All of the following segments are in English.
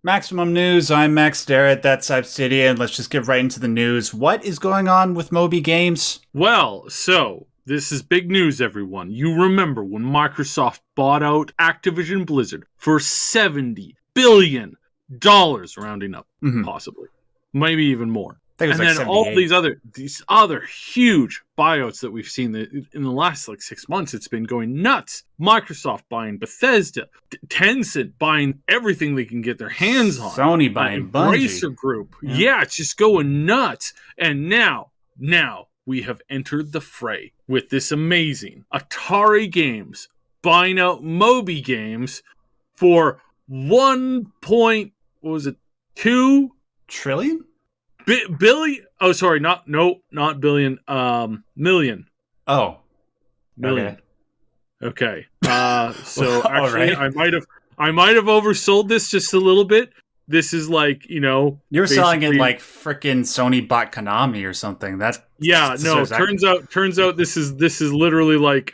Maximum News, I'm Max Derrat, that's Sybsidian. Let's just get right into the news. What is going on with MobyGames? Well, so this is big news, everyone. You remember when Microsoft bought out Activision Blizzard for $70 billion, rounding up, possibly. Maybe even more. I think it was and like then 78. all these other huge buyouts that we've seen in the last 6 months, it's been going nuts. Microsoft buying Bethesda, Tencent buying everything they can get their hands on. Sony buying Bungie. Embracer Group. Yeah, it's just going nuts. And now we have entered the fray with this amazing Atari Games buying out MobyGames for 1.2 trillion? billion. Oh, sorry, not billion. Million. Oh, million. Okay. So actually, right. I might have oversold this just a little bit. This is like, you were selling it like frickin' Sony bought Konami or something. That's turns out this is literally like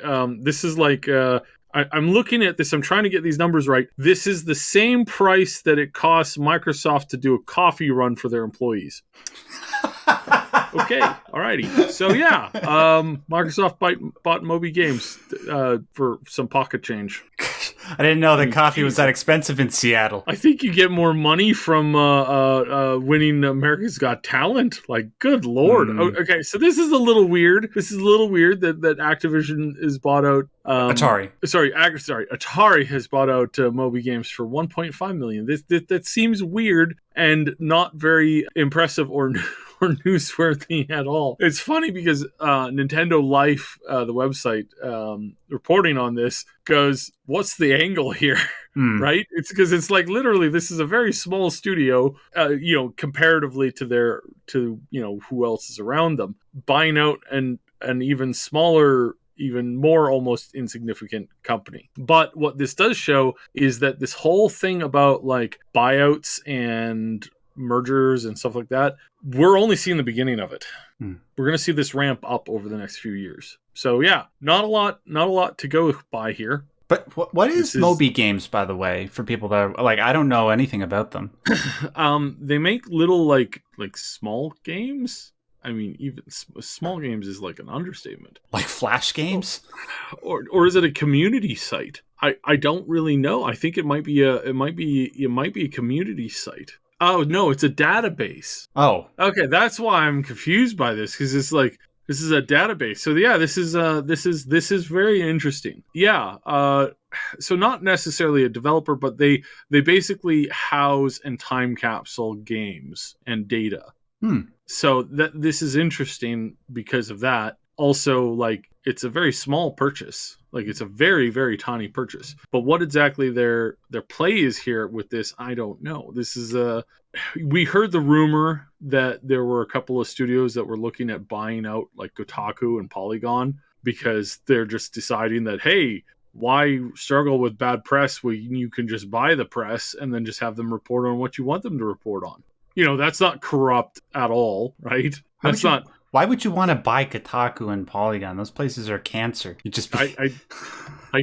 I'm looking at this. I'm trying to get these numbers right. This is the same price that it costs Microsoft to do a coffee run for their employees. Okay, alrighty. So yeah, Microsoft bought MobyGames for some pocket change. I didn't know that coffee was that expensive in Seattle. I think you get more money from winning America's Got Talent. Like, good lord. Okay, so this is a little weird. This is a little weird that Activision is bought out. Atari. Atari has bought out MobyGames for $1.5 million. That seems weird and not very impressive or newsworthy at all. It's funny because Nintendo Life, the website, reporting on this goes, what's the angle here? Right? It's because it's like literally this is a very small studio, comparatively to who else is around them, buying out an even smaller, even more almost insignificant company. But what this does show is that this whole thing about like buyouts and mergers and stuff like that, we're only seeing the beginning of it. We're going to see this ramp up over the next few years. So yeah, not a lot to go by here. But what is MobyGames, by the way, for people that are, like, I don't know anything about them. They make little like small games. I mean, even small games is like an understatement. Like Flash games? Or is it a community site? I don't really know. I think it might be a community site. Oh no, it's a database. Oh, okay, that's why I'm confused by this, because it's like this is a database. So yeah, this is very interesting. Yeah, so not necessarily a developer, but they basically house and time capsule games and data. So this is interesting because of that. Also, like, it's a very small purchase. Like, it's a very, very tiny purchase. But what exactly their play is here with this, I don't know. This is we heard the rumor that there were a couple of studios that were looking at buying out like Kotaku and Polygon because they're just deciding that, hey, why struggle with bad press when you can just buy the press and then just have them report on what you want them to report on? That's not corrupt at all, right? Why would you want to buy Kotaku and Polygon? Those places are cancer. I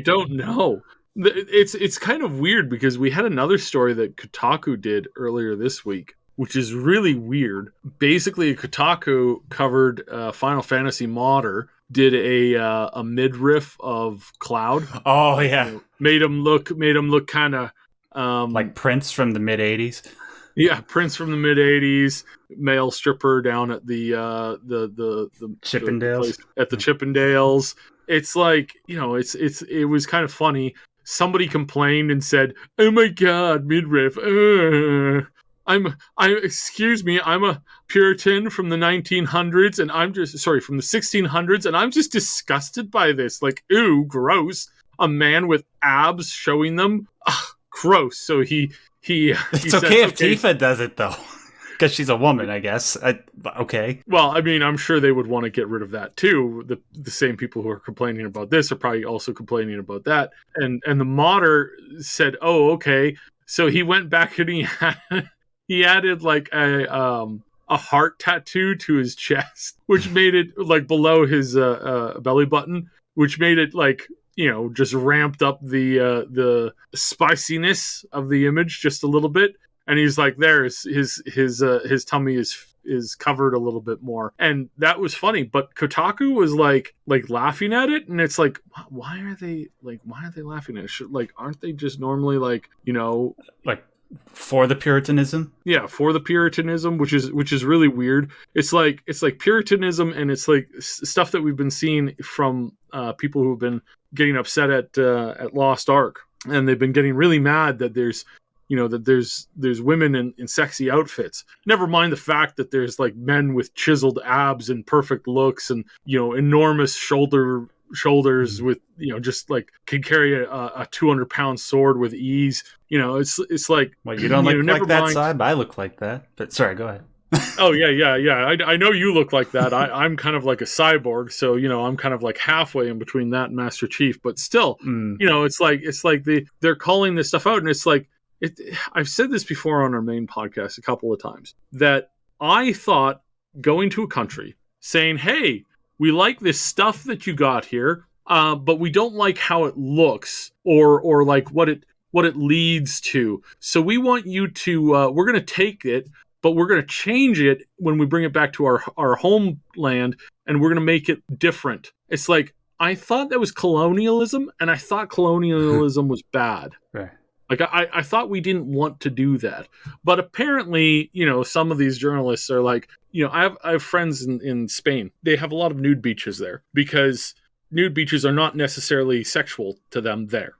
don't know. It's kind of weird because we had another story that Kotaku did earlier this week, which is really weird. Basically, Kotaku covered Final Fantasy Modder, did a mid-riff of Cloud. Oh yeah, made him look kind of like Prince from the mid-'80s. Yeah, Prince from the mid-'80s, male stripper down at the Chippendales. At the Chippendales. It's like, it was kind of funny. Somebody complained and said, "Oh my God, Mid-Riff. Excuse me, I'm a Puritan from the 1900s, and from the 1600s, and I'm just disgusted by this. Like, ooh, gross. A man with abs showing them. Ugh, gross." So he it's okay if Tifa does it though, because she's a woman, I guess. Okay. Well, I mean, I'm sure they would want to get rid of that too. The same people who are complaining about this are probably also complaining about that. And the modder said, "Oh, okay." So he went back and he added like a heart tattoo to his chest, which made it like below his belly button, which made it like, just ramped up the spiciness of the image just a little bit. and he's like, there's his tummy is covered a little bit more, and that was funny. But Kotaku was like laughing at it, and it's like, why are they laughing at it? Like, aren't they just normally like, like for the Puritanism? Yeah, for the Puritanism, which is really weird. It's like Puritanism, and it's like stuff that we've been seeing from people who've been getting upset at Lost Ark, and they've been getting really mad that there's women in sexy outfits. Never mind the fact that there's like men with chiseled abs and perfect looks, and enormous shoulders with just like can carry a 200-pound sword with ease. It's like, well, you don't look like that, Syb. I look like that, but sorry, go ahead. Oh yeah. I know you look like that. I'm kind of like a cyborg, so I'm kind of like halfway in between that and Master Chief. But still, it's like they're calling this stuff out, and it's like I've said this before on our main podcast a couple of times, that I thought going to a country saying, "Hey, we like this stuff that you got here, but we don't like how it looks or like what it leads to. So we want you to, we're going to take it, but we're going to change it when we bring it back to our homeland, and we're going to make it different." It's like, I thought that was colonialism, and I thought colonialism was bad. Right. Like, I thought we didn't want to do that. But apparently, some of these journalists are like, I have friends in Spain. They have a lot of nude beaches there because nude beaches are not necessarily sexual to them there.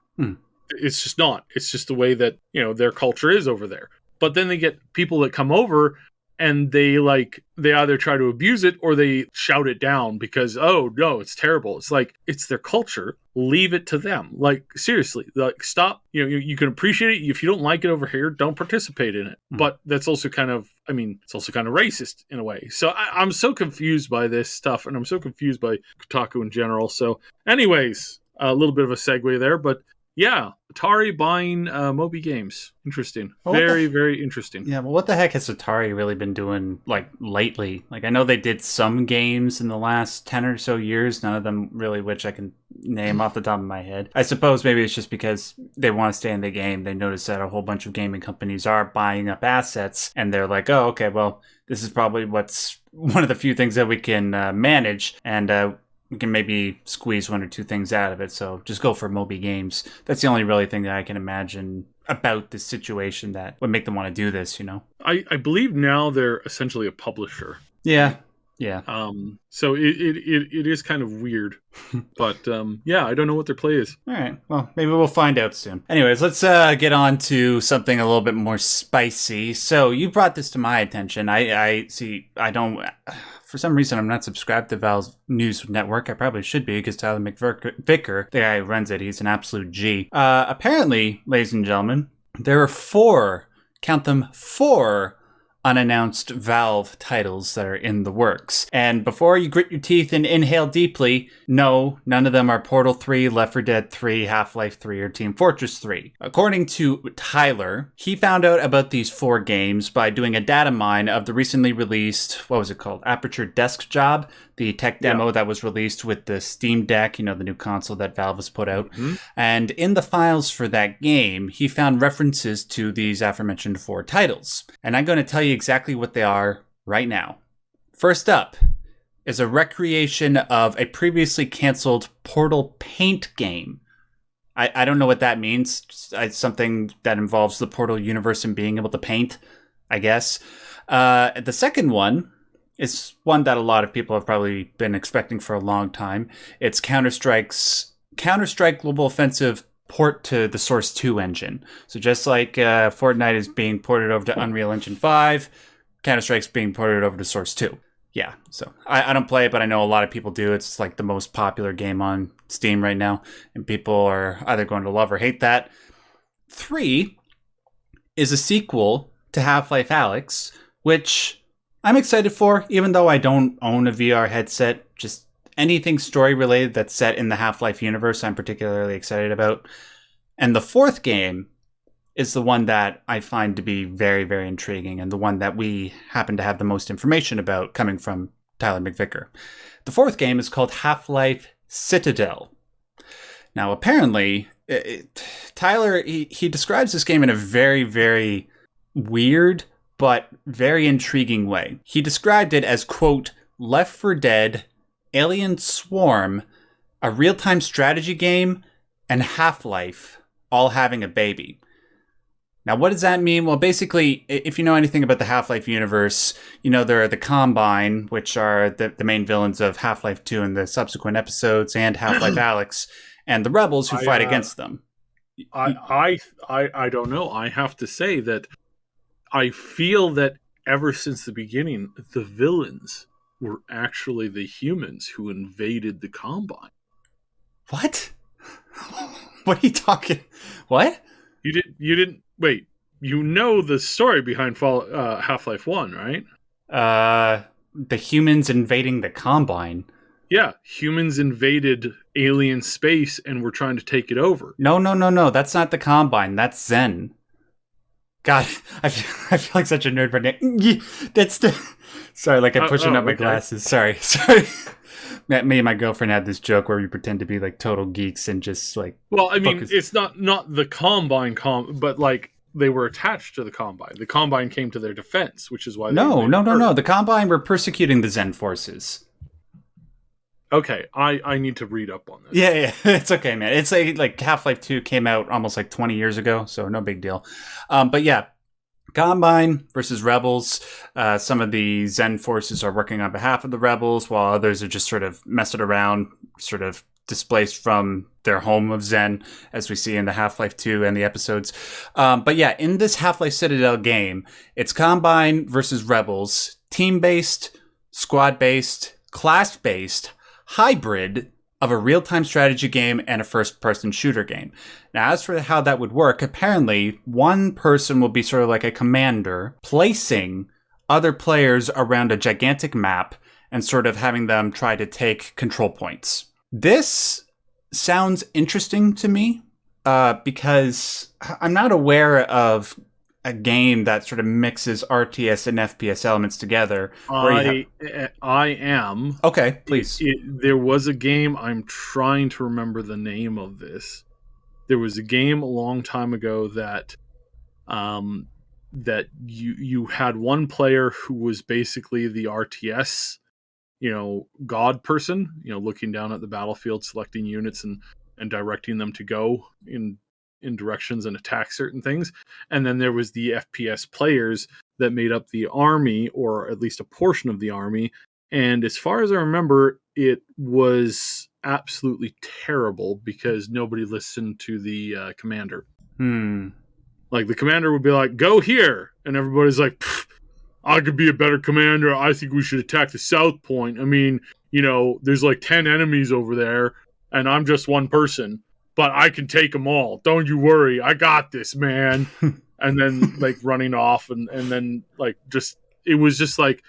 It's just not. It's just the way that, their culture is over there. But then they get people that come over, and they either try to abuse it or they shout it down because, oh no, it's terrible. It's like, it's their culture. Leave it to them. Like, seriously, like, stop. You can appreciate it. If you don't like it over here, don't participate in it. But that's also kind of, it's also kind of racist in a way. So I'm so confused by this stuff, and I'm so confused by Kotaku in general. So anyways, a little bit of a segue there, but yeah, Atari buying MobyGames. Interesting. Very, very interesting. Yeah, well, what the heck has Atari really been doing, like, lately? Like, I know they did some games in the last 10 or so years, none of them really which I can name off the top of my head. I suppose maybe it's just because they want to stay in the game. They notice that a whole bunch of gaming companies are buying up assets, and they're like, oh, okay, well, this is probably what's one of the few things that we can manage, and we can maybe squeeze one or two things out of it, so just go for MobyGames. That's the only really thing that I can imagine about this situation that would make them want to do this, I believe now they're essentially a publisher. Yeah. So it is kind of weird, but yeah, I don't know what their play is. All right, well, maybe we'll find out soon. Anyways, let's get on to something a little bit more spicy. So you brought this to my attention. I see. I don't. For some reason, I'm not subscribed to Valve's news network. I probably should be, because Tyler McVicker, the guy who runs it, he's an absolute G. Apparently, ladies and gentlemen, there are 4, count them, 4 unannounced Valve titles that are in the works. And before you grit your teeth and inhale deeply, no, none of them are Portal 3, Left 4 Dead 3, Half-Life 3, or Team Fortress 3. According to Tyler, he found out about these 4 games by doing a data mine of the recently released, what was it called? Aperture Desk Job, the tech demo that was released with the Steam Deck, the new console that Valve has put out. And in the files for that game, he found references to these aforementioned 4 titles. And I'm going to tell you exactly what they are right now. First up is a recreation of a previously canceled Portal Paint game. I don't know what that means. It's something that involves the Portal universe and being able to paint, I guess. The second one is one that a lot of people have probably been expecting for a long time. It's Counter-Strike Global Offensive port to the Source 2 engine. So just like Fortnite is being ported over to Unreal Engine 5, Counter-Strike's being ported over to Source 2. Yeah, so I don't play it, but I know a lot of people do. It's like the most popular game on Steam right now, and people are either going to love or hate that. 3 is a sequel to Half-Life Alyx, which I'm excited for, even though I don't own a VR headset. Just anything story-related that's set in the Half-Life universe, I'm particularly excited about. And the 4th game is the one that I find to be very, very intriguing, and the one that we happen to have the most information about coming from Tyler McVicker. The 4th game is called Half-Life Citadel. Now, apparently, Tyler, he describes this game in a very, very weird but very intriguing way. He described it as, quote, Left 4 Dead, Alien Swarm, a real-time strategy game, and Half-Life all having a baby. Now, what does that mean? Well, basically, if you know anything about the Half-Life universe, you know there are the Combine, which are the main villains of Half-Life 2 and the subsequent episodes, and Half-Life Alyx, and the rebels who fight against them. I don't know. I have to say that I feel that ever since the beginning, the villains were actually the humans who invaded the Combine. What? What are you talking? What? You didn't wait. You know the story behind Half-Life 1, right? The humans invading the Combine. Yeah, humans invaded alien space and were trying to take it over. No. That's not the Combine. That's Zen. God, I feel like such a nerd right now. That's the... Sorry, like I'm pushing up my glasses. Sorry. Me and my girlfriend had this joke where we pretend to be like total geeks and just like... Well, I mean, it's not the Combine, but like they were attached to the Combine. The Combine came to their defense, which is why... No. The Combine were persecuting the Zen forces. Okay, I need to read up on this. Yeah, it's okay, man. It's like Half-Life 2 came out almost like 20 years ago, so no big deal. But yeah, Combine versus Rebels. Some of the Zen forces are working on behalf of the Rebels, while others are just sort of messing around, sort of displaced from their home of Zen, as we see in the Half-Life 2 and the episodes. But yeah, in this Half-Life Citadel game, it's Combine versus Rebels, team-based, squad-based, class-based, hybrid of a real-time strategy game and a first-person shooter game. Now, as for how that would work, apparently one person will be sort of like a commander, placing other players around a gigantic map and sort of having them try to take control points. This sounds interesting to me because I'm not aware of a game that sort of mixes RTS and FPS elements together. I am. Okay, please. There was a game, I'm trying to remember the name of this. There was a game a long time ago that that you had one player who was basically the RTS, god person, looking down at the battlefield, selecting units and directing them to go in directions and attack certain things. And then there was the FPS players that made up the army, or at least a portion of the army. And as far as I remember, it was absolutely terrible because nobody listened to the commander. Like the commander would be like, go here. And everybody's like, I could be a better commander. I think we should attack the south point. I mean, there's like 10 enemies over there and I'm just one person. But I can take them all. Don't you worry. I got this, man. And then like running off and then like it was just like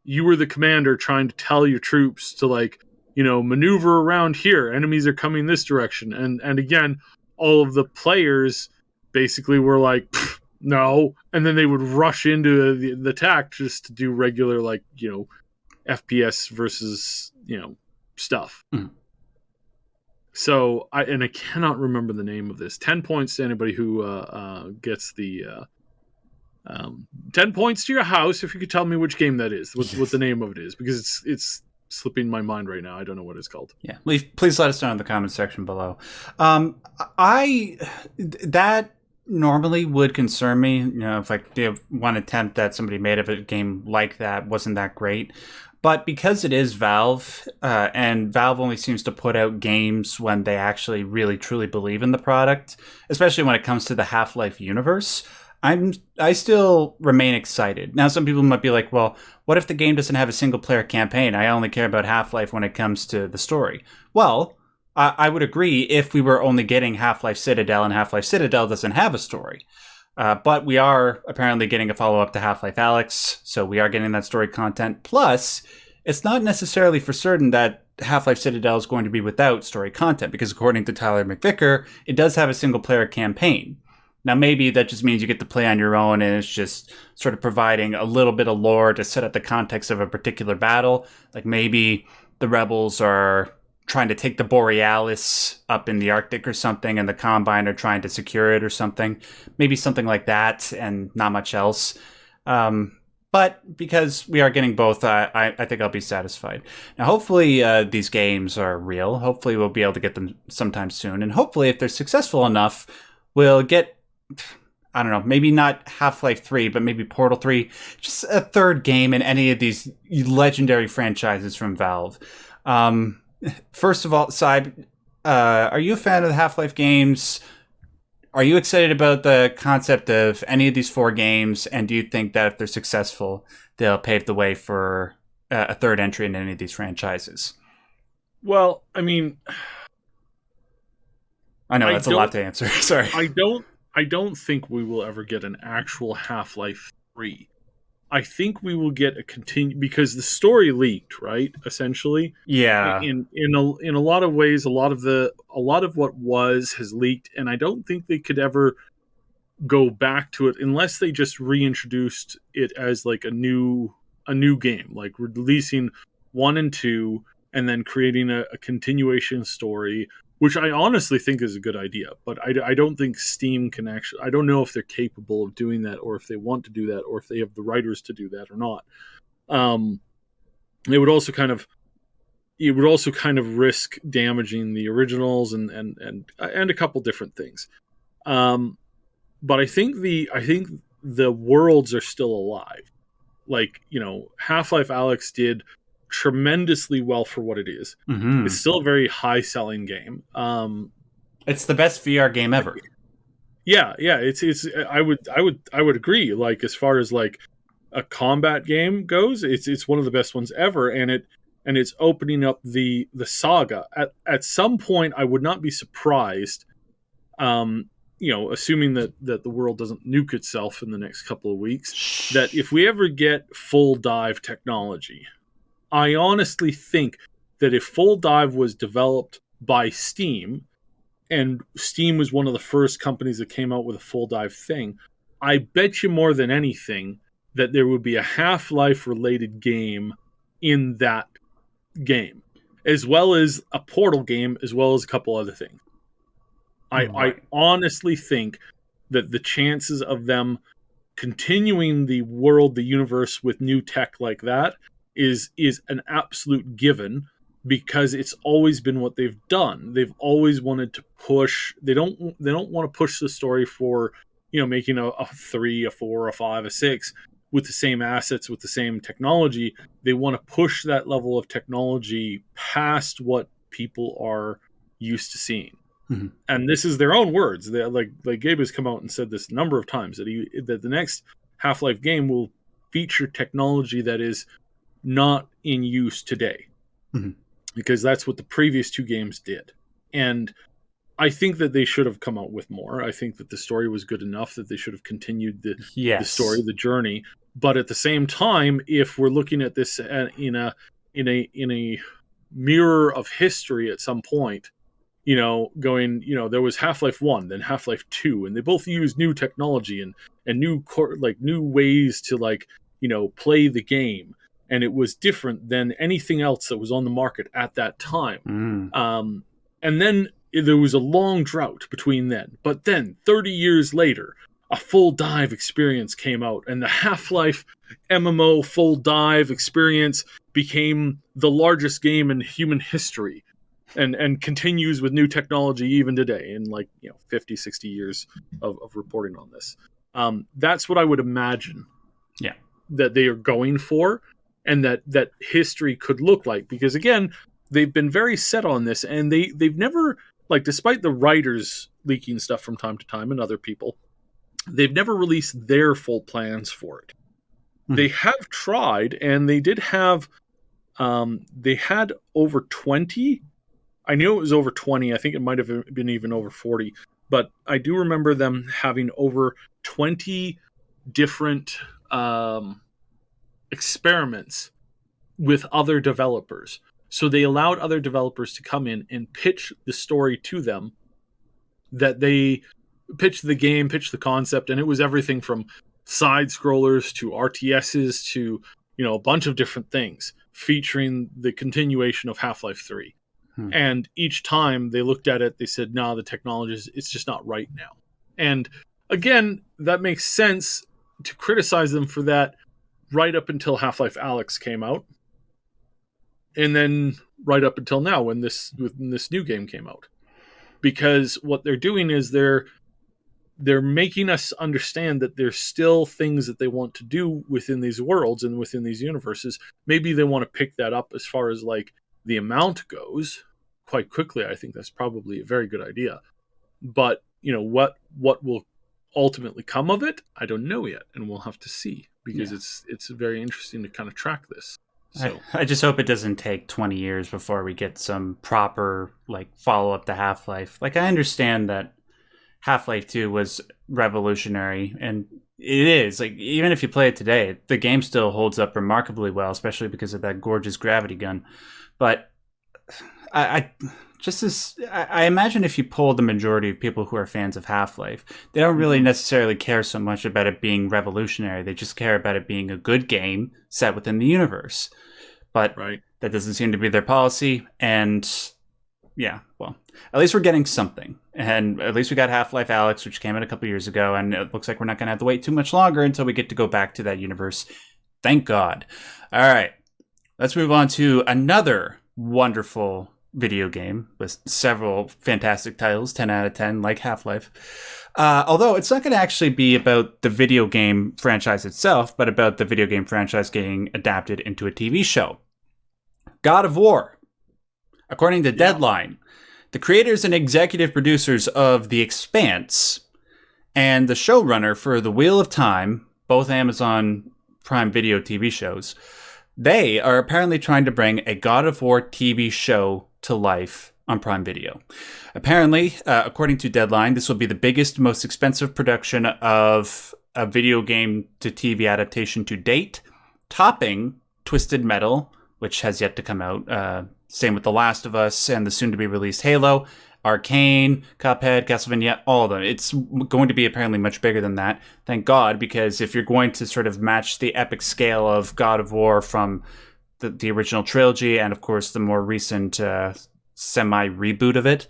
you were the commander trying to tell your troops to like, maneuver around here. Enemies are coming this direction. And again, all of the players basically were like, no. And then they would rush into the attack just to do regular like, FPS versus, stuff. Mm. So I cannot remember the name of this. 10 points to anybody who gets the 10 points to your house if you could tell me which game that is, what the name of it is, because it's slipping my mind right now. I don't know what it's called. Yeah, please let us know in the comment section below. That normally would concern me. If like one attempt that somebody made of a game like that wasn't that great. But because it is Valve, and Valve only seems to put out games when they actually really truly believe in the product, especially when it comes to the Half-Life universe, I still remain excited. Now, some people might be like, well, what if the game doesn't have a single-player campaign? I only care about Half-Life when it comes to the story. Well, I would agree if we were only getting Half-Life Citadel, and Half-Life Citadel doesn't have a story. But we are apparently getting a follow-up to Half-Life Alyx, so we are getting that story content. Plus, it's not necessarily for certain that Half-Life Citadel is going to be without story content, because according to Tyler McVicker, it does have a single-player campaign. Now, maybe that just means you get to play on your own, and it's just sort of providing a little bit of lore to set up the context of a particular battle. Like maybe the rebels are trying to take the Borealis up in the Arctic or something, and the Combine are trying to secure it or something. Maybe something like that, and not much else. But because we are getting both, I think I'll be satisfied. Now, hopefully, these games are real. Hopefully, we'll be able to get them sometime soon. And hopefully, if they're successful enough, we'll get, I don't know, maybe not Half-Life 3, but maybe Portal 3. Just a third game in any of these legendary franchises from Valve. First of all, Syb, are you a fan of the Half-Life games? Are you excited about the concept of any of these 4 games? And do you think that if they're successful, they'll pave the way for a third entry in any of these franchises? Well, I mean, I know that's a lot to answer. Sorry. I don't think we will ever get an actual Half-Life 3. I think we will get a continue, because the story leaked, right? Essentially, yeah. In a lot of ways, a lot of what was has leaked, and I don't think they could ever go back to it unless they just reintroduced it as like a new game, like releasing 1 and 2, and then creating a continuation story, which I honestly think is a good idea. But I don't think Steam can actually... I don't know if they're capable of doing that, or if they want to do that, or if they have the writers to do that or not. It would also kind of risk damaging the originals and a couple different things. But I think the worlds are still alive. Like, Half-Life Alyx did tremendously well for what it is. Mm-hmm. It's still a very high selling game. It's the best VR game ever. Yeah. It's I would agree. Like, as far as like a combat game goes, it's one of the best ones ever, and it's opening up the saga. At some point, I would not be surprised, assuming that the world doesn't nuke itself in the next couple of weeks, that if we ever get full dive technology, I honestly think that if Full Dive was developed by Steam, and Steam was one of the first companies that came out with a Full Dive thing, I bet you more than anything that there would be a Half-Life related game in that game, as well as a Portal game, as well as a couple other things. I honestly think that the chances of them continuing the universe with new tech like that is an absolute given, because it's always been what they've done. They've always wanted to push. They don't want to push the story for, making a 3, a 4, a 5, a 6 with the same assets, with the same technology. They want to push that level of technology past what people are used to seeing. Mm-hmm. And this is their own words. They, like Gabe has come out and said this a number of times, that the next Half-Life game will feature technology that is not in use today. Mm-hmm. Because that's what the previous 2 games did. And I think that they should have come out with more. I think that the story was good enough that they should have continued the story, the journey. But at the same time, if we're looking at this in a mirror of history at some point, going, there was Half-Life 1, then Half-Life 2, and they both used new technology and new ways to play the game. And it was different than anything else that was on the market at that time. And then there was a long drought between then. But then, 30 years later, a Full Dive experience came out, and the Half-Life MMO Full Dive experience became the largest game in human history, and continues with new technology even today, in 50, 60 years of reporting on this. That's what I would imagine that they are going for, and that history could look like. Because again, they've been very set on this, and they've never, despite the writers leaking stuff from time to time and other people, they've never released their full plans for it. Mm-hmm. They have tried, and they did have, they had over 20. I knew it was over 20. I think it might have been even over 40. But I do remember them having over 20 different experiments with other developers. So they allowed other developers to come in and pitch the story to them, that they pitched the game, pitched the concept, and it was everything from side scrollers to RTSs to, a bunch of different things featuring the continuation of Half-Life 3. And each time they looked at it, they said, no, the technology it's just not right now. And again, that makes sense to criticize them for that right up until Half-Life Alyx came out. And then right up until now when this new game came out. Because what they're doing is they're making us understand that there's still things that they want to do within these worlds and within these universes. Maybe they want to pick that up as far as like the amount goes quite quickly. I think that's probably a very good idea. But, you know, what will ultimately come of it, I don't know yet, and we'll have to see, because it's very interesting to kind of track this. So I just hope it doesn't take 20 years before we get some proper like follow-up to Half-Life. Like, I understand that Half-Life 2 was revolutionary, and it is. Like, even if you play it today, the game still holds up remarkably well, especially because of that gorgeous gravity gun. But I imagine if you poll the majority of people who are fans of Half-Life, they don't really necessarily care so much about it being revolutionary. They just care about it being a good game set within the universe. But that doesn't seem to be their policy. And yeah, well, at least we're getting something. And at least we got Half-Life Alyx, which came out a couple years ago. And it looks like we're not going to have to wait too much longer until we get to go back to that universe. Thank God. All right, let's move on to another wonderful video game with several fantastic titles, 10 out of 10, like Half-Life. Although it's not going to actually be about the video game franchise itself, but about the video game franchise getting adapted into a TV show. God of War. According to Deadline, the creators and executive producers of The Expanse and the showrunner for The Wheel of Time, both Amazon Prime Video TV shows, they are apparently trying to bring a God of War TV show to life on Prime Video. Apparently, according to Deadline, this will be the biggest, most expensive production of a video game to TV adaptation to date, topping Twisted Metal, which has yet to come out. Same with The Last of Us and the soon-to-be-released Halo, Arcane, Cuphead, Castlevania, all of them. It's going to be apparently much bigger than that. Thank God, because if you're going to sort of match the epic scale of God of War from the original trilogy and, of course, the more recent semi-reboot of it,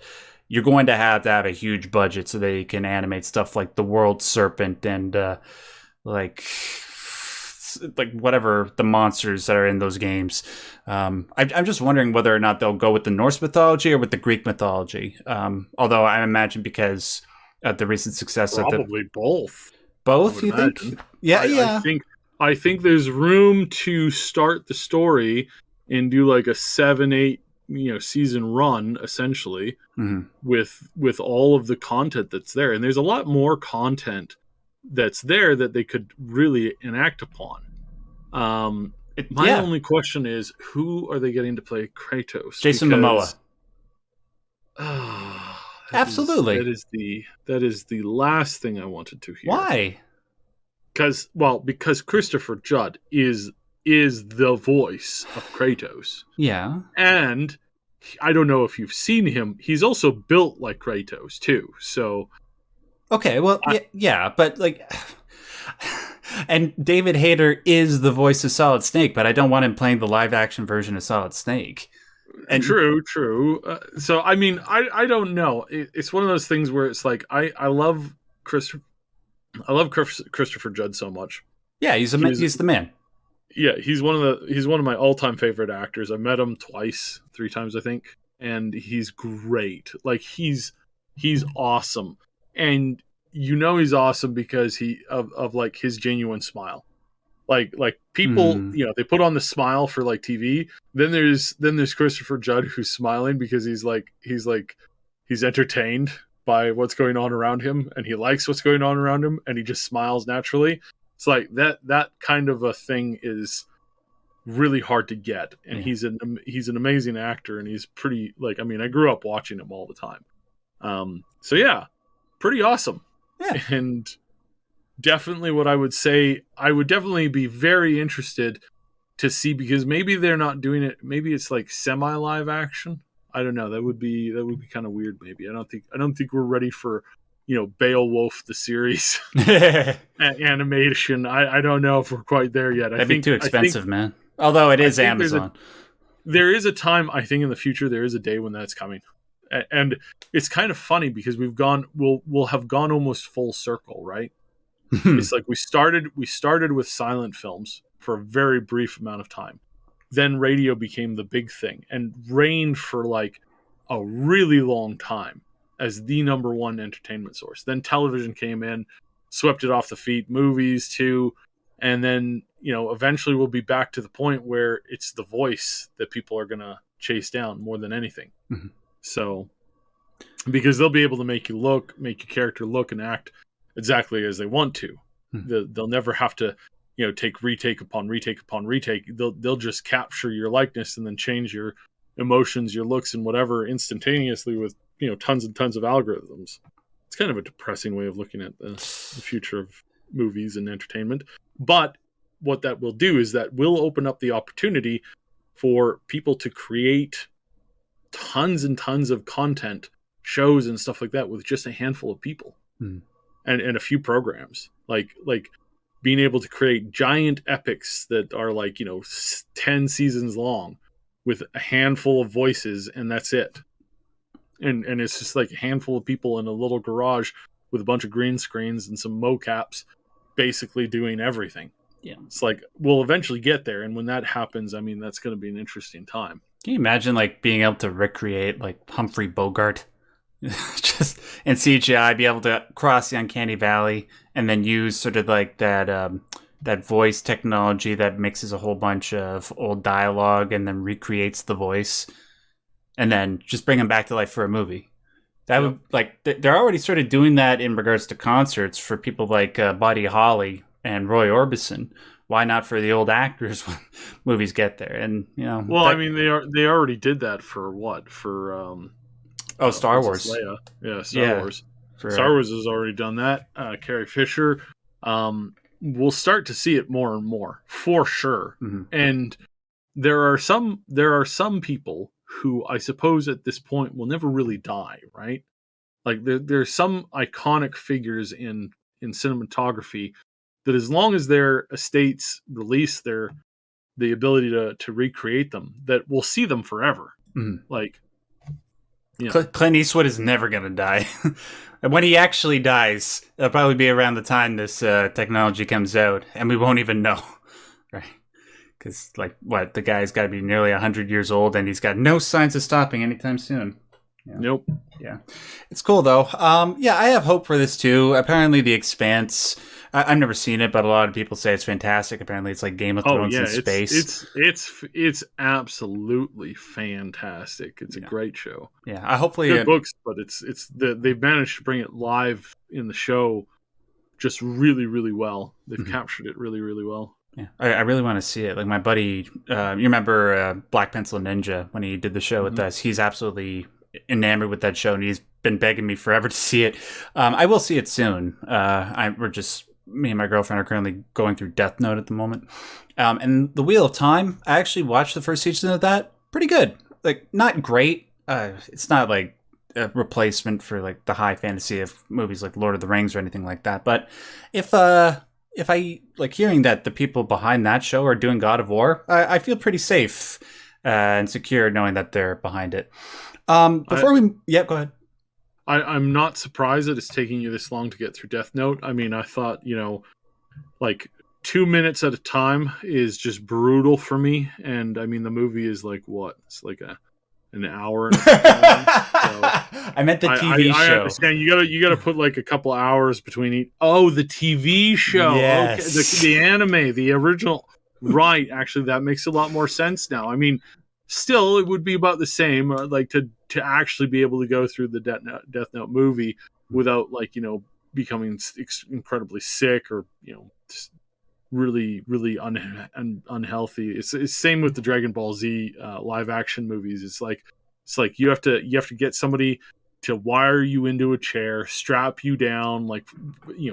you're going to have a huge budget so they can animate stuff like the World Serpent and like whatever the monsters that are in those games. I'm just wondering whether or not they'll go with the Norse mythology or with the Greek mythology. Although I imagine because of the recent success probably both. Both, you think? Yeah. I think there's room to start the story and do like a 7-8 season run essentially with all of the content that's there, and there's a lot more content that's there that they could really enact upon. My only question is, who are they getting to play Kratos? Jason Momoa. Absolutely. That is the last thing I wanted to hear. Why? Because Christopher Judd is the voice of Kratos. Yeah. And I don't know if you've seen him. He's also built like Kratos too. So okay, well, yeah, but like, and David Hayter is the voice of Solid Snake, but I don't want him playing the live action version of Solid Snake. And true. So I mean, I don't know. It's one of those things where it's like I love Christopher Judd so much. Yeah, he's the man. Yeah, he's one of my all-time favorite actors. I met him 3 times, I think, and he's great. Like he's awesome. And he's awesome because of like his genuine smile. Like people, they put on the smile for like TV. Then there's Christopher Judd who's smiling because he's entertained by what's going on around him, and he likes what's going on around him, and he just smiles naturally. It's like that kind of a thing is really hard to get, and he's an amazing actor, and he's pretty I grew up watching him all the time. So yeah, pretty awesome. Yeah. And definitely what I would say, I would definitely be very interested to see, because maybe they're not doing it. Maybe it's like semi live action. I don't know. That would be kind of weird. Maybe I don't think we're ready for Beowulf the series animation. I don't know if we're quite there yet. That'd be too expensive, man. Although it is Amazon. there is a time, I think in the future, there is a day when that's coming. And it's kind of funny because we'll have gone almost full circle, right? It's like we started with silent films for a very brief amount of time. Then radio became the big thing and reigned for like a really long time as the number one entertainment source. Then television came in, swept it off the feet, movies too, and then, eventually we'll be back to the point where it's the voice that people are going to chase down more than anything. Mm-hmm. So, because they'll be able to make your character look and act exactly as they want to. Mm-hmm. They'll never have to, take retake upon retake upon retake. They'll just capture your likeness and then change your emotions, your looks, and whatever instantaneously with, tons and tons of algorithms. It's kind of a depressing way of looking at the future of movies and entertainment. But what that will do is that will open up the opportunity for people to create tons and tons of content, shows and stuff like that with just a handful of people and a few programs. Like being able to create giant epics that are 10 seasons long with a handful of voices, and that's it. And it's just like a handful of people in a little garage with a bunch of green screens and some mocaps basically doing everything. Yeah. It's like, we'll eventually get there. And when that happens, I mean, that's going to be an interesting time. Can you imagine being able to recreate Humphrey Bogart just in CGI, be able to cross the uncanny valley and then use sort of that voice technology that mixes a whole bunch of old dialogue and then recreates the voice and then just bring them back to life for a movie. That would they're already sort of doing that in regards to concerts for people like Buddy Holly and Roy Orbison. Why not for the old actors when movies get there? And well, I mean, they already did that for what? For Star Wars. Leia. Yeah, Star Wars. Star Wars has already done that. Carrie Fisher. We'll start to see it more and more for sure. Mm-hmm. And there are some people who I suppose at this point will never really die, right? Like there's some iconic figures in cinematography that, as long as their estates release the ability to recreate them, that we'll see them forever. Mm-hmm. Clint Eastwood is never going to die. And when he actually dies, it'll probably be around the time this technology comes out, and we won't even know, right? Because, the guy's got to be nearly 100 years old, and he's got no signs of stopping anytime soon. Yeah. Nope. Yeah. It's cool, though. I have hope for this, too. Apparently, The Expanse, I've never seen it, but a lot of people say it's fantastic. Apparently, it's like Game of Thrones in space. It's absolutely fantastic. It's a great show. Yeah, hopefully good books, but they've managed to bring it live in the show just really, really well. They've captured it really, really well. Yeah, I really want to see it. Like my buddy, you remember Black Pencil Ninja when he did the show with us? He's absolutely enamored with that show, and he's been begging me forever to see it. I will see it soon. Me and my girlfriend are currently going through Death Note at the moment. And The Wheel of Time, I actually watched the first season of that. Pretty good. Not great. It's not like a replacement for the high fantasy of movies like Lord of the Rings or anything like that. But if I like hearing that the people behind that show are doing God of War, I feel pretty safe and secure knowing that they're behind it. Go ahead. I'm not surprised that it's taking you this long to get through Death Note. I mean, I thought, 2 minutes at a time is just brutal for me. And I mean, the movie is what? It's an hour and a half long. So I meant the TV show. I understand. You gotta put a couple hours between each. Oh, the TV show. Yes. Okay. The anime, the original. Right. Actually, that makes a lot more sense now. I mean, still, it would be about the same, to actually be able to go through the Death Note movie without becoming incredibly sick or just really really unhealthy. It's same with the Dragon Ball Z live action movies. It's like you have to get somebody to wire you into a chair, strap you down,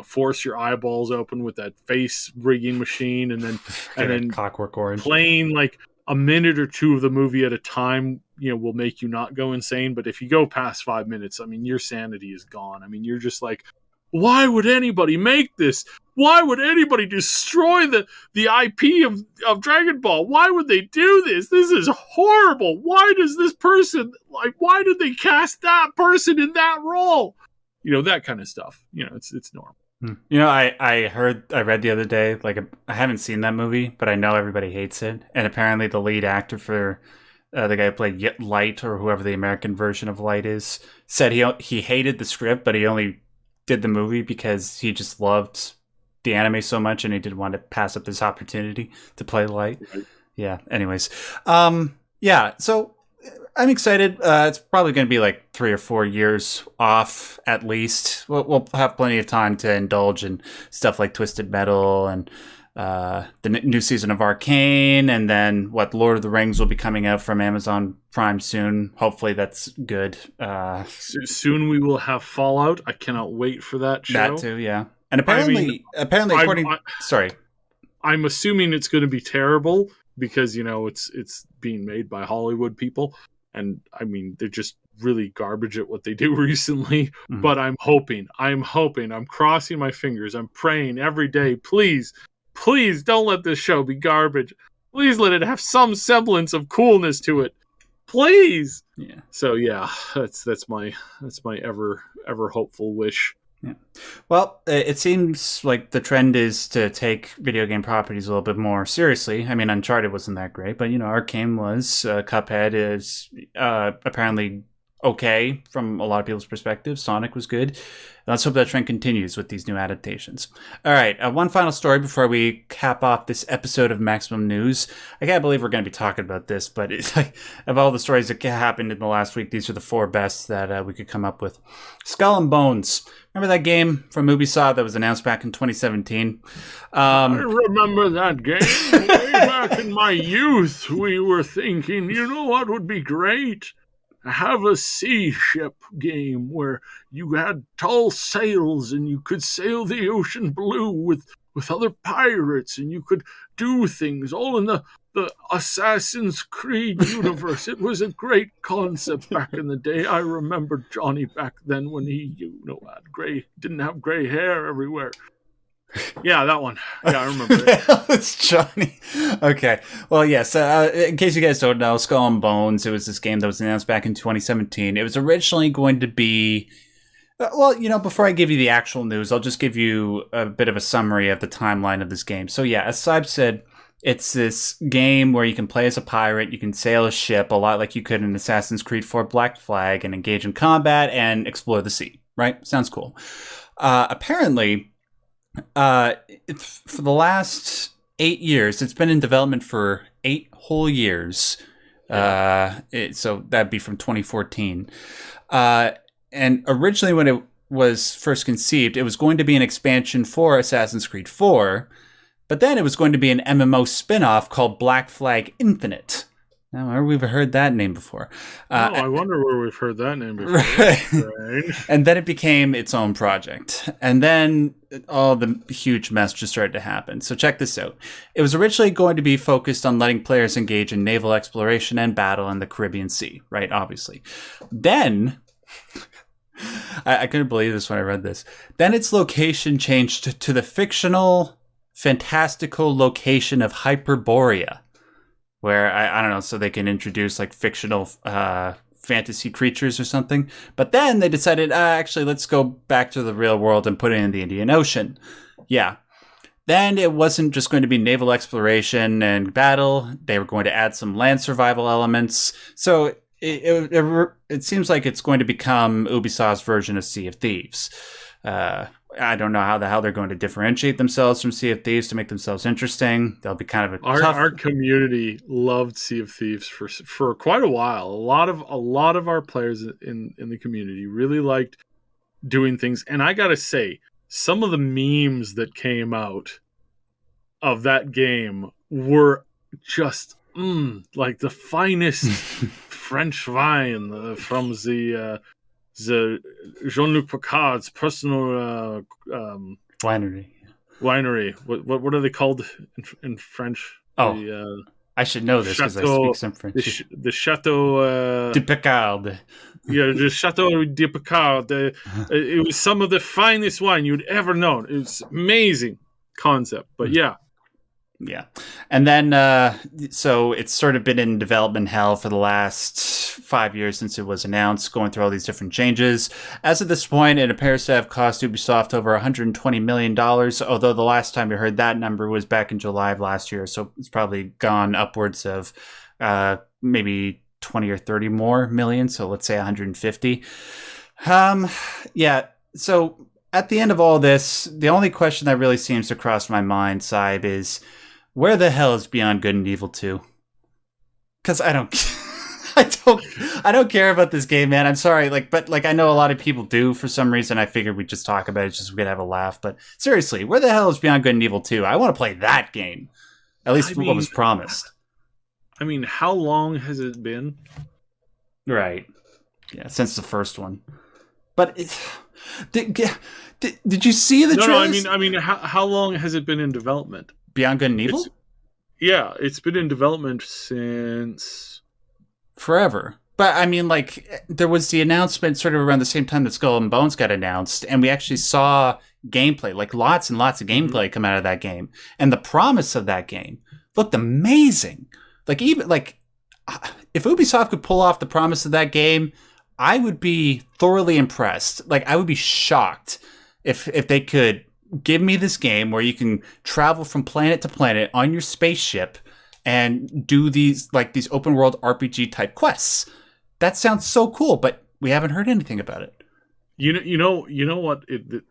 force your eyeballs open with that face rigging machine, and then Clockwork Orange playing a minute or two of the movie at a time, will make you not go insane. But if you go past 5 minutes, I mean, your sanity is gone. I mean, you're just Why would anybody make this? Why would anybody destroy the IP of Dragon Ball? Why would they do this? This is horrible. Why does this person, why did they cast that person in that role? That kind of stuff. It's normal. I read the other day, I haven't seen that movie, but I know everybody hates it. And apparently the lead actor for the guy who played Light, or whoever the American version of Light is, said he hated the script, but he only did the movie because he just loved the anime so much and he didn't want to pass up this opportunity to play Light. Right. Yeah. Anyways. So I'm excited. It's probably going to be 3 or 4 years off at least. We'll have plenty of time to indulge in stuff like Twisted Metal and the new season of Arcane, and then Lord of the Rings will be coming out from Amazon Prime soon. Hopefully that's good. Soon we will have Fallout. I cannot wait for that show. That too, yeah. And apparently, sorry, I'm assuming it's going to be terrible because it's being made by Hollywood people, and I mean they're just really garbage at what they do recently. Mm-hmm. But I'm hoping, I'm crossing my fingers, I'm praying every day, please don't let this show be garbage. Please let it have some semblance of coolness to it. Please. Yeah. So yeah, that's my ever hopeful wish. Yeah. Well, it seems like the trend is to take video game properties a little bit more seriously. I mean, Uncharted wasn't that great, but Arcane was. Cuphead is apparently okay from a lot of people's perspective. Sonic was good. Let's hope that trend continues with these new adaptations. All right, one final story before we cap off this episode of Maximum News. I can't believe we're going to be talking about this, but it's of all the stories that happened in the last week, these are the 4 best that we could come up with. Skull and Bones. Remember that game from Ubisoft that was announced back in 2017? I remember that game. Way back in my youth, we were thinking, what would be great? Have a sea ship game where you had tall sails and you could sail the ocean blue with other pirates, and you could do things all in the Assassin's Creed universe. It was a great concept back in the day. I remember Johnny back then when he didn't have gray hair everywhere. Yeah, that one. Yeah, I remember it. It's Johnny. Okay. Well, yes. In case you guys don't know, Skull and Bones, it was this game that was announced back in 2017. It was originally going to be... before I give you the actual news, I'll just give you a bit of a summary of the timeline of this game. So, yeah, as Syb said, it's this game where you can play as a pirate, you can sail a ship, a lot like you could in Assassin's Creed 4 Black Flag, and engage in combat and explore the sea, right? Sounds cool. Apparently... for the last 8 years, it's been in development for 8 whole years. So that'd be from 2014. And originally when it was first conceived, it was going to be an expansion for Assassin's Creed 4, but then it was going to be an MMO spin-off called Black Flag Infinite. Now, where we've heard that name before. I wonder where we've heard that name before. Right. And then it became its own project. And then all the huge mess just started to happen. So check this out. It was originally going to be focused on letting players engage in naval exploration and battle in the Caribbean Sea, right? Obviously. Then... I couldn't believe this when I read this. Then its location changed to the fictional, fantastical location of Hyperborea. Where, I don't know, so they can introduce fictional fantasy creatures or something. But then they decided, actually, let's go back to the real world and put it in the Indian Ocean. Yeah. Then it wasn't just going to be naval exploration and battle. They were going to add some land survival elements. So it seems like it's going to become Ubisoft's version of Sea of Thieves. I don't know how the hell they're going to differentiate themselves from Sea of Thieves to make themselves interesting. They'll be kind of our community loved Sea of Thieves for quite a while. A lot of our players in the community really liked doing things. And I gotta say, some of the memes that came out of that game were just like the finest French wine from the Jean-Luc Picard's personal winery. What are they called in French? I should know this because I speak some French. The Chateau de Picard. the Chateau de Picard. It was some of the finest wine you'd ever known. It was amazing concept, but yeah. Yeah. And then, so it's sort of been in development hell for the last 5 years since it was announced, going through all these different changes. As of this point, it appears to have cost Ubisoft over $120 million, although the last time we heard that number was back in July of last year, so it's probably gone upwards of maybe 20 or 30 more million, so let's say 150. Yeah, so at the end of all this, the only question that really seems to cross my mind, Saib, is where the hell is Beyond Good and Evil 2? Because I don't care about this game, man. I'm sorry, but I know a lot of people do for some reason. I figured we'd just talk about it just so we could have a laugh. But seriously, where the hell is Beyond Good and Evil 2? I want to play that game. At least what was promised. I mean, how long has it been? Right. Yeah, since the first one. But did you see the trailers? No, I mean, how long has it been in development? Beyond Good and Evil? It's been in development since forever. But I mean, there was the announcement sort of around the same time that Skull and Bones got announced, and we actually saw gameplay, lots and lots of gameplay come out of that game. And the promise of that game looked amazing. If Ubisoft could pull off the promise of that game, I would be thoroughly impressed. I would be shocked if they could give me this game where you can travel from planet to planet on your spaceship and do these open world RPG type quests. That sounds so cool, but we haven't heard anything about it. You know what? It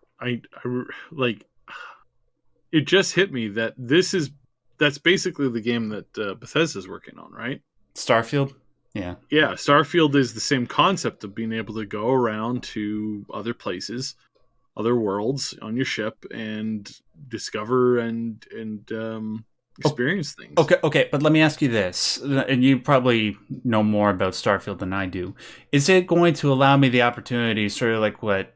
just hit me that that's basically the game that Bethesda's working on, right? Starfield? Yeah. Yeah, Starfield is the same concept of being able to go around to other places, other worlds on your ship and discover and experience things. Okay, but let me ask you this, and you probably know more about Starfield than I do. Is it going to allow me the opportunity, sort of like what...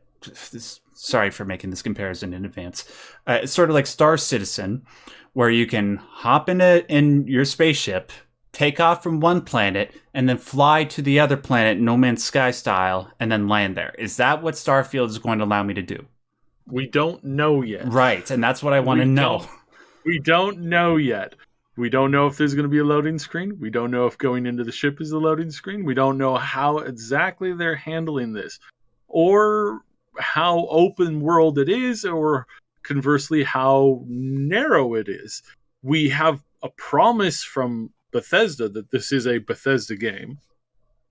Sorry for making this comparison in advance. It's sort of like Star Citizen, where you can hop in your spaceship, take off from one planet, and then fly to the other planet, No Man's Sky style, and then land there. Is that what Starfield is going to allow me to do? We don't know yet. Right, and that's what I want to know. We don't know yet. We don't know if there's going to be a loading screen. We don't know if going into the ship is a loading screen. We don't know how exactly they're handling this, or how open world it is, or conversely, how narrow it is. We have a promise from Bethesda that this is a Bethesda game.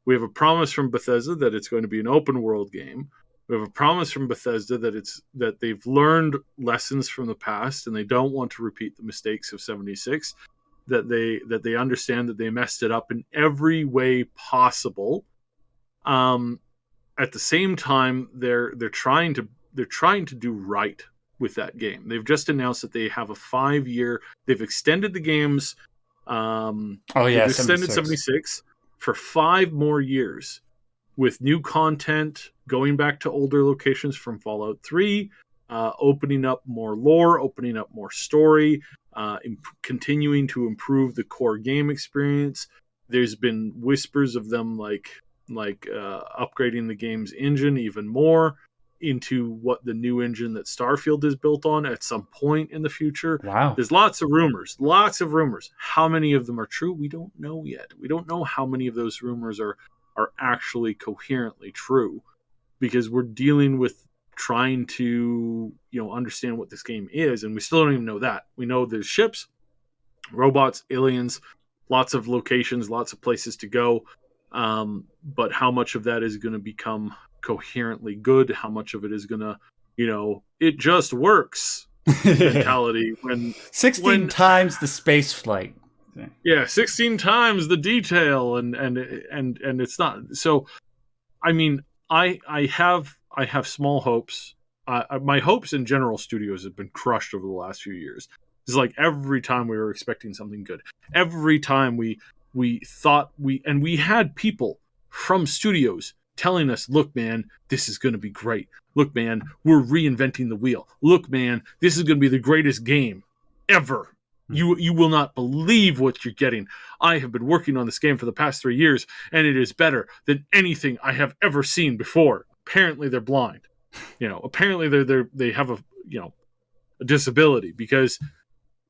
We have a promise from Bethesda that it's going to be an open world game. We have a promise from Bethesda that they've learned lessons from the past and they don't want to repeat the mistakes of 76. That they understand that they messed it up in every way possible. At the same time, they're trying to do right with that game. They've just announced that they have a 5-year. They've extended the game's. They've extended 76 for 5 more years with new content, going back to older locations from Fallout 3, opening up more lore, opening up more story, continuing to improve the core game experience. There's been whispers of them upgrading the game's engine even more into what the new engine that Starfield is built on at some point in the future. Wow. There's lots of rumors. How many of them are true? We don't know yet. We don't know how many of those rumors are actually coherently true, because we're dealing with trying to, understand what this game is, and we still don't even know that. We know there's ships, robots, aliens, lots of locations, lots of places to go. But how much of that is going to become coherently good? How much of it is going to, it just works mentality when 16 times the space flight. Yeah, 16 times the detail and it's not. So, I mean, I have small hopes. My hopes in General Studios have been crushed over the last few years. It's like every time we were expecting something good, every time we thought we had people from studios telling us, look, man, this is going to be great. Look, man, we're reinventing the wheel. Look, man, this is going to be the greatest game ever. You will not believe what you're getting. I have been working on this game for the past 3 years, and it is better than anything I have ever seen before. Apparently, they're blind. Apparently they have a disability, because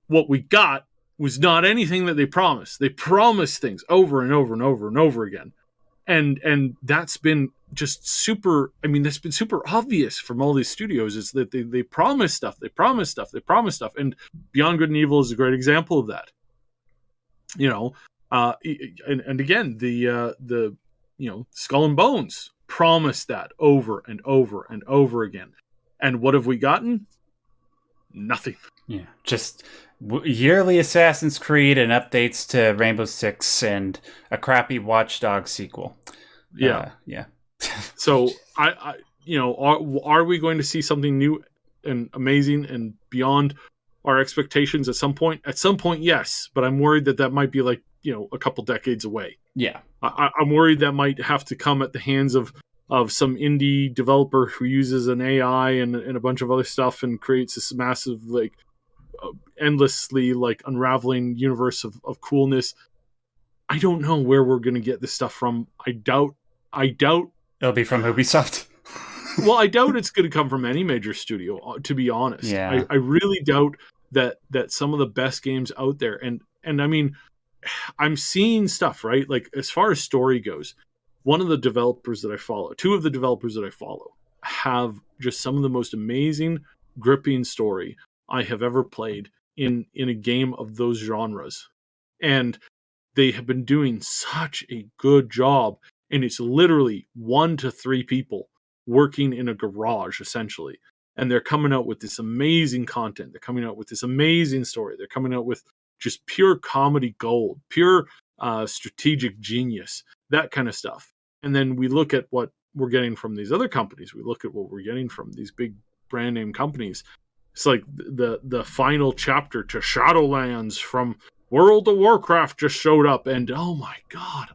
what we got was not anything that they promised. They promised things over and over and over and over again. And that's been just super, that's been super obvious from all these studios, is that they promise stuff, and Beyond Good and Evil is a great example of that. And again, the Skull and Bones promised that over and over and over again. And what have we gotten? Nothing. Yeah, just yearly Assassin's Creed and updates to Rainbow Six and a crappy Watch Dogs sequel. Yeah. Yeah. So are we going to see something new and amazing and beyond our expectations at some point? At some point, yes, but I'm worried that might be like, a couple decades away. Yeah. I'm worried that might have to come at the hands of some indie developer who uses an AI and a bunch of other stuff and creates this massive, endlessly, unraveling universe of coolness. I don't know where we're going to get this stuff from. I doubt it'll be from Ubisoft. Well, I doubt it's going to come from any major studio, to be honest. Yeah. I really doubt that some of the best games out there, and I'm seeing stuff, right? As far as story goes, two of the developers that I follow have just some of the most amazing, gripping story I have ever played in a game of those genres. And they have been doing such a good job. And it's literally 1 to 3 people working in a garage, essentially. And they're coming out with this amazing content. They're coming out with this amazing story. They're coming out with just pure comedy gold, pure strategic genius, that kind of stuff. And then we look at what we're getting from these other companies. We look at what we're getting from these big brand name companies. It's like the final chapter to Shadowlands from World of Warcraft just showed up, and oh my god,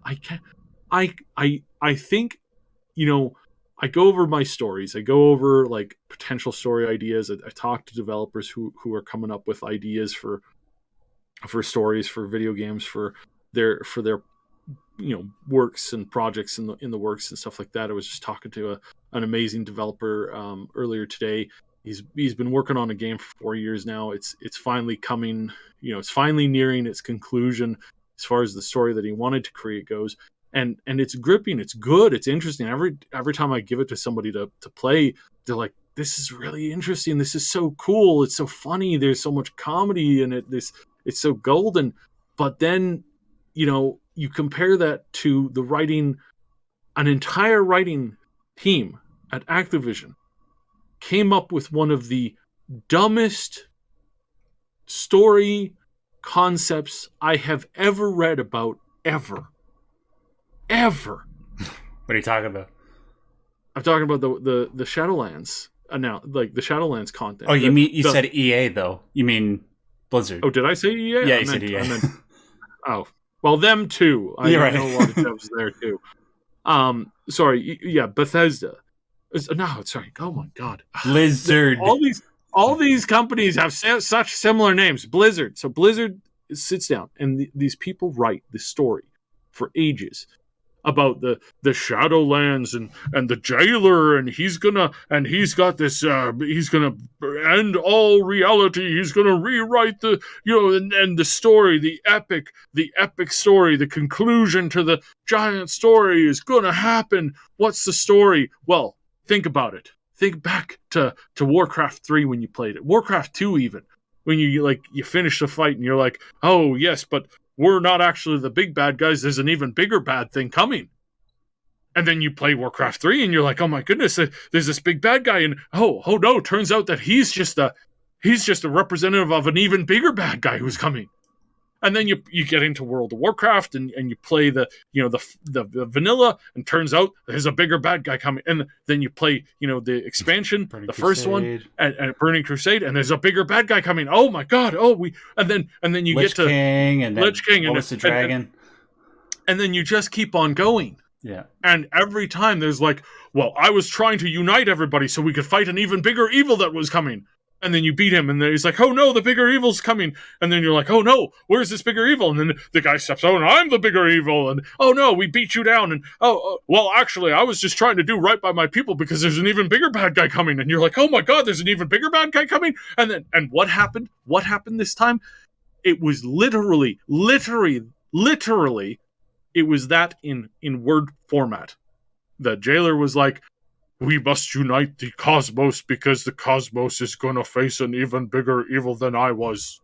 I think, I go over my stories. I go over potential story ideas. I talk to developers who are coming up with ideas for stories, for video games, for their works and projects in the works and stuff like that. I was just talking to an amazing developer earlier today. He's been working on a game for 4 years now. It's finally coming, it's finally nearing its conclusion as far as the story that he wanted to create goes. And it's gripping, it's good, it's interesting. Every time I give it to somebody to play, they're like, this is really interesting, this is so cool, it's so funny, there's so much comedy in it, it's so golden. But then, you compare that to the writing, an entire writing team at Activision came up with one of the dumbest story concepts I have ever read about, ever. What are you talking about? I'm talking about the Shadowlands now, the Shadowlands content. Oh, you said EA though. You mean Blizzard? Oh, did I say EA? Yeah, you said EA. Oh, well, them too. I right. know a lot of devs there too. Sorry, yeah, Bethesda. No, sorry. Oh my god, Blizzard. All these companies have such similar names. Blizzard. So Blizzard sits down and these people write this story for ages about the Shadowlands and the jailer, and he's got this he's gonna end all reality, he's gonna rewrite the and the story, the epic story, the conclusion to the giant story is gonna happen. What's the story? Well, think about it. Think back to Warcraft 3 when you played it, Warcraft 2 even, when you finish the fight and you're like, oh yes, but we're not actually the big bad guys. There's an even bigger bad thing coming. And then you play Warcraft 3 and you're like, oh my goodness, there's this big bad guy. And oh no, turns out that he's just a representative of an even bigger bad guy who's coming. And then you get into World of Warcraft and you play the vanilla, and turns out there's a bigger bad guy coming. And then you play, the expansion, the first one, and Burning Crusade, and there's a bigger bad guy coming. Oh my god! And then you Lich get to King, and Lich King, and the dragon, and then you just keep on going. Yeah. And every time there's I was trying to unite everybody so we could fight an even bigger evil that was coming. And then you beat him, and then he's like, oh no, the bigger evil's coming. And then you're like, oh no, where's this bigger evil? And then the guy steps out, and I'm the bigger evil. And oh no, we beat you down. And well, actually, I was just trying to do right by my people because there's an even bigger bad guy coming. And you're like, oh my God, there's an even bigger bad guy coming. And what happened? What happened this time? It was literally, it was that in word format. The jailer was like, we must unite the cosmos because the cosmos is going to face an even bigger evil than I was.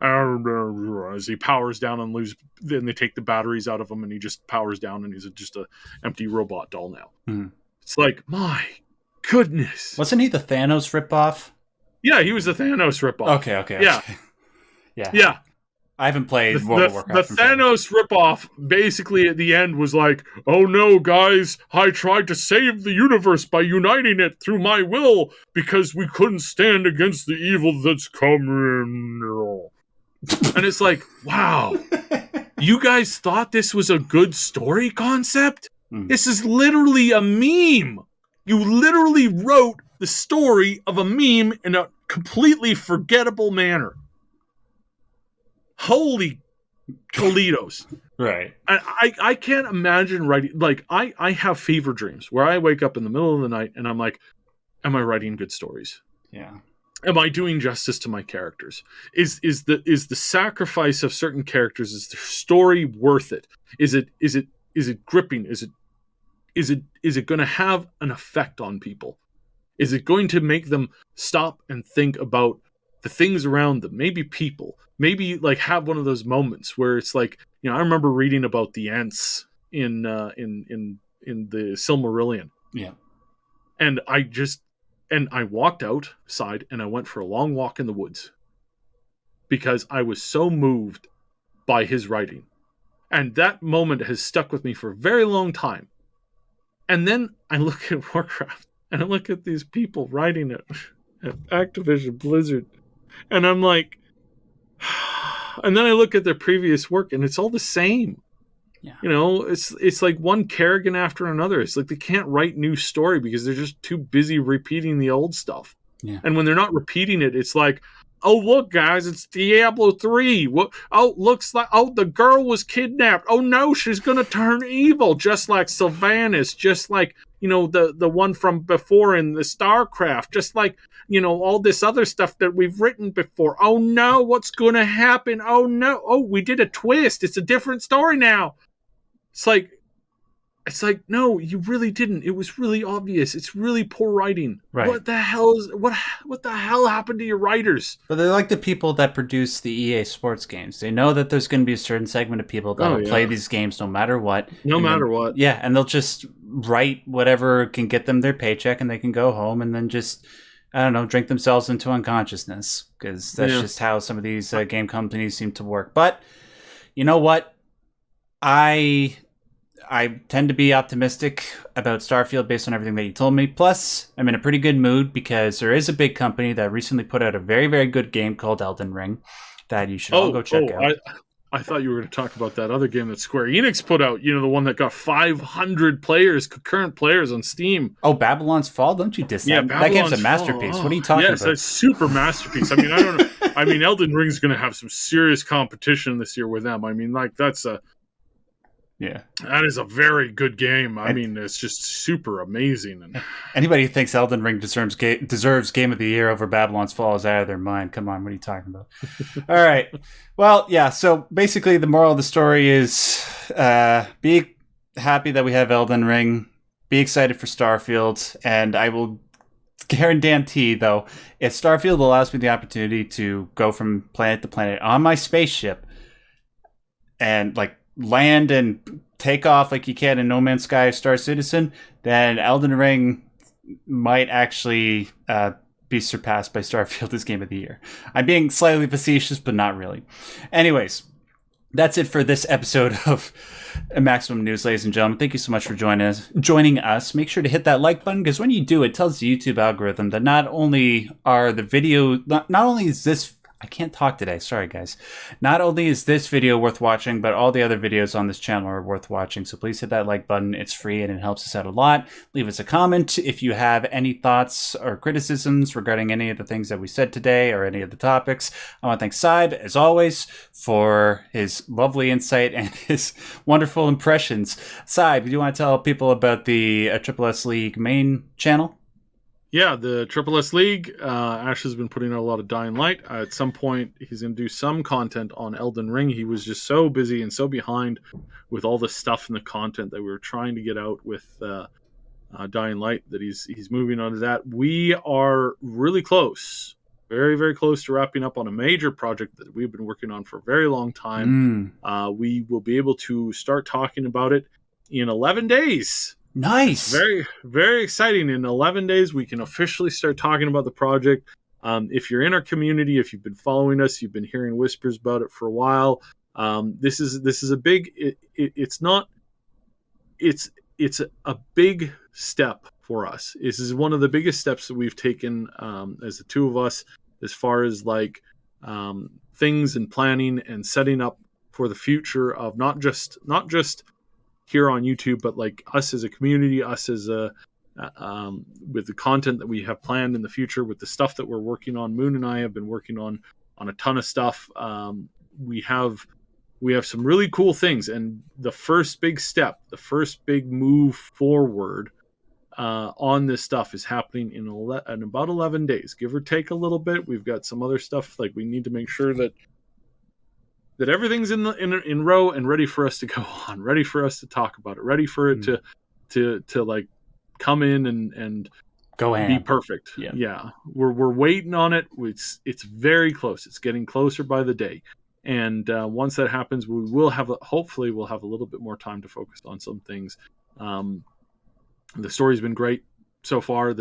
As he powers down and then they take the batteries out of him and he just powers down and he's just an empty robot doll now. Mm. It's like, my goodness. Wasn't he the Thanos ripoff? Yeah, he was the Thanos ripoff. Okay. Yeah. Yeah. I haven't played World of Warcraft. The Thanos ripoff basically at the end was like, oh no, guys, I tried to save the universe by uniting it through my will because we couldn't stand against the evil that's coming. And it's like, wow, you guys thought this was a good story concept? This is literally a meme. You literally wrote the story of a meme in a completely forgettable manner. Holy Toledos. Right. I can't imagine writing, like, I have fever dreams where I wake up in the middle of the night and I'm like, am I writing good stories? Yeah. Am I doing justice to my characters? Is the sacrifice of certain characters, is the story worth it? Is it gripping? Is it going to have an effect on people? Is it going to make them stop and think about the things around them? Maybe people. Maybe like have one of those moments where it's like, I remember reading about the Ents in the Silmarillion. Yeah. And I walked outside and I went for a long walk in the woods because I was so moved by his writing. And that moment has stuck with me for a very long time. And then I look at Warcraft and I look at these people writing it at Activision Blizzard. And I'm like, and then I look at their previous work and it's all the same. Yeah. It's like one Kerrigan after another. It's like they can't write new story because they're just too busy repeating the old stuff. Yeah. And when they're not repeating it, it's like, oh, look, guys, it's Diablo 3. What? Oh, looks like, the girl was kidnapped. Oh, no, she's going to turn evil, just like Sylvanas, just like, the one from before in the StarCraft, just like, all this other stuff that we've written before. Oh, no, what's going to happen? Oh, no. Oh, we did a twist. It's a different story now. It's like, no, you really didn't. It was really obvious. It's really poor writing. Right. What the hell happened to your writers? But they're like the people that produce the EA sports games. They know that there's going to be a certain segment of people that will play these games no matter what. What. Yeah, and they'll just write whatever can get them their paycheck and they can go home and then just, I don't know, drink themselves into unconsciousness because that's just how some of these game companies seem to work. But you know what? I tend to be optimistic about Starfield based on everything that you told me. Plus, I'm in a pretty good mood because there is a big company that recently put out a very, very good game called Elden Ring that you should all go check out. I thought you were going to talk about that other game that Square Enix put out, the one that got 500 concurrent players on Steam. Oh, Babylon's Fall? Don't you diss that? That game's a masterpiece. What are you talking about? Yes, it's a super masterpiece. I mean, I don't know. I mean, Elden Ring's going to have some serious competition this year with them. I mean, like, that is a very good game. I mean, it's just super amazing. And anybody who thinks Elden Ring deserves Game of the Year over Babylon's Fall is out of their mind. Come on, what are you talking about? All right. Well, yeah, so basically the moral of the story is be happy that we have Elden Ring. Be excited for Starfield. And I will guarantee, though, if Starfield allows me the opportunity to go from planet to planet on my spaceship and, like, land and take off like you can in No Man's Sky or Star Citizen, then Elden Ring might actually be surpassed by Starfield as Game of the Year. I'm being slightly facetious, but not really. Anyways, that's it for this episode of Maximum News, ladies and gentlemen. Thank you so much for joining us. Make sure to hit that like button, because when you do, it tells the YouTube algorithm that not only is this I can't talk today. Sorry, guys. Not only is this video worth watching, but all the other videos on this channel are worth watching. So please hit that like button. It's free and it helps us out a lot. Leave us a comment if you have any thoughts or criticisms regarding any of the things that we said today or any of the topics. I want to thank Syb, as always, for his lovely insight and his wonderful impressions. Syb, do you want to tell people about the Triple S League main channel? Yeah, the Triple S League. Ash has been putting out a lot of Dying Light. At some point, he's going to do some content on Elden Ring. He was just so busy and so behind with all the stuff and the content that we were trying to get out with Dying Light that he's moving on to that. We are really close, very, very close to wrapping up on a major project that we've been working on for a very long time. We will be able to start talking about it in 11 days. Nice. Very, very exciting. In 11 days, we can officially start talking about the project. If you're in our community, if you've been following us, you've been hearing whispers about it for a while. This is a big. It's a big step for us. This is one of the biggest steps that we've taken as the two of us, as far as like things and planning and setting up for the future of not just here on YouTube, but like us as a community, us as a with the content that we have planned in the future, with the stuff that we're working on. Moon and I have been working on a ton of stuff. We have some really cool things, and the first big step, the first big move forward on this stuff is happening in about 11 days, give or take a little bit. We've got some other stuff, like we need to make sure that everything's in row and ready for us to go on, ready for us to talk about it, ready for it to like come in and go be perfect. Yeah. We're waiting on it. It's very close. It's getting closer by the day. And once that happens, hopefully we'll have a little bit more time to focus on some things. The story's been great so far.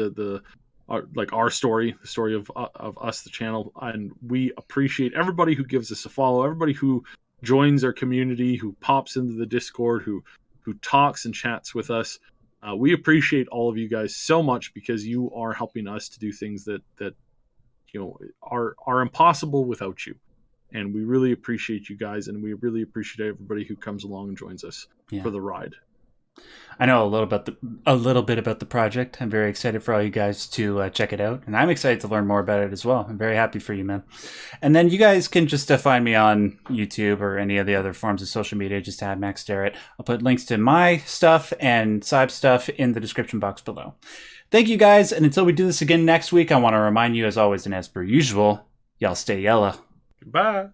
Our story, the story of us, the channel, and we appreciate everybody who gives us a follow, everybody who joins our community, who pops into the Discord, who talks and chats with us. We appreciate all of you guys so much, because you are helping us to do things that are impossible without you. And we really appreciate you guys, and we really appreciate everybody who comes along and joins us for the ride. I know a little bit about the project. I'm very excited for all you guys to check it out, and I'm excited to learn more about it as well. I'm very happy for you, man. And then you guys can just find me on YouTube or any of the other forms of social media. Just add Max Derrat. I'll put links to my stuff and Syb's stuff in the description box below. Thank you guys, and until we do this again next week, I want to remind you, as always and as per usual, y'all stay yellow. Goodbye.